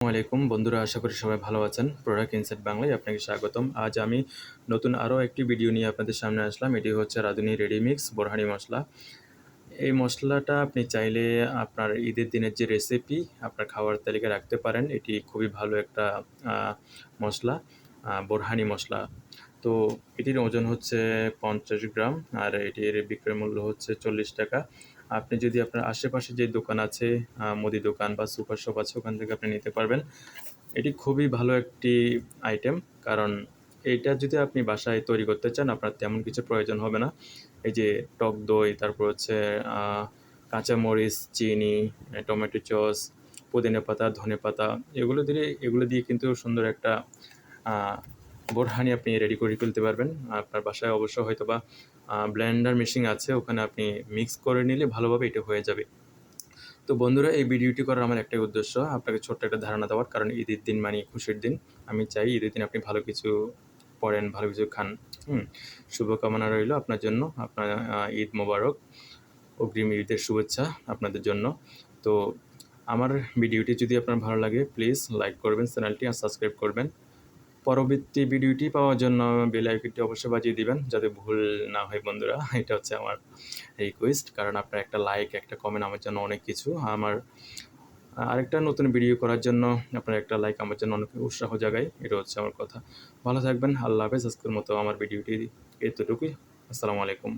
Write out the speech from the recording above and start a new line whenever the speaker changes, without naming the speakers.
আসসালামু আলাইকুম বন্ধুরা, আশা করি সবাই ভালো আছেন। প্রোডাক্ট ইনসাইট বাংলায় আপনাকে স্বাগতম। আজ আমি নতুন আরও একটি ভিডিও নিয়ে আপনাদের সামনে আসলাম। এটি হচ্ছে রাঁধুনি রেডিমিক্স বোরহানি মশলা। এই মশলাটা আপনি চাইলে আপনার ঈদের দিনের যে রেসিপি আপনার খাওয়ার তালিকায় রাখতে পারেন। এটি খুবই ভালো একটা মশলা, বোরহানি মশলা। তো এটির ওজন হচ্ছে 50 গ্রাম আর এটির বিক্রয় মূল্য হচ্ছে 40 টাকা। আপনি যদি আপনার আশেপাশে যে দোকান আছে, মুদি দোকান বা সুপার শপ আছে, ওখান থেকে আপনি নিতে পারবেন। এটি খুবই ভালো একটি আইটেম, কারণ এইটা যদি আপনি বাসায় তৈরি করতে চান আপনার তেমন কিছু প্রয়োজন হবে না। এই যে টক দই, তারপর হচ্ছে কাঁচামরিচ, চিনি, টমেটো সস, পুদিনা পাতা, ধনেপাতা, এগুলো দিয়ে কিন্তু সুন্দর একটা বোরহানি আপনি রেডি করে ফেলতে পারবেন। আপনার বাসায় অবশ্য হয়তোবা ব্লেন্ডার মেশিন আছে, ওখানে আপনি মিক্স করে নিলে ভালোভাবে এটা হয়ে যাবে। তো বন্ধুরা, এই ভিডিওটি করার আমার একটাই উদ্দেশ্য, আপনাকে ছোট্ট একটা ধারণা দেওয়ার। কারণ ঈদের দিন মানে খুশির দিন। আমি চাই ঈদের দিন আপনি ভালো কিছু পড়েন, ভালো কিছু খান। শুভকামনা রইল আপনার জন্য। আপনার ঈদ মোবারক, অগ্রিম ঈদের শুভেচ্ছা আপনাদের জন্য। তো আমার ভিডিওটি যদি আপনার ভালো লাগে প্লিজ লাইক করবেন চ্যানেলটি আর সাবস্ক্রাইব করবেন। পরবর্তী ভিডিওটি পাওয়ার জন্য বেল আইকনটি অবশ্যই বাজিয়ে দিবেন, যাতে ভুল না হয় বন্ধুরা। এটা হচ্ছে আমার রিকোয়েস্ট, কারণ আপনার একটা লাইক, একটা কমেন্ট আমার জন্য অনেক কিছু। আমার আরেকটা নতুন ভিডিও করার জন্য আপনার একটা লাইক আমার জন্য অনেক উৎসাহ জাগায়। এটা হচ্ছে আমার কথা। ভালো থাকবেন। আল্লাহ হাফেজ। আজকের মতো আমার ভিডিওটি এতটুকুই। আসসালামু আলাইকুম।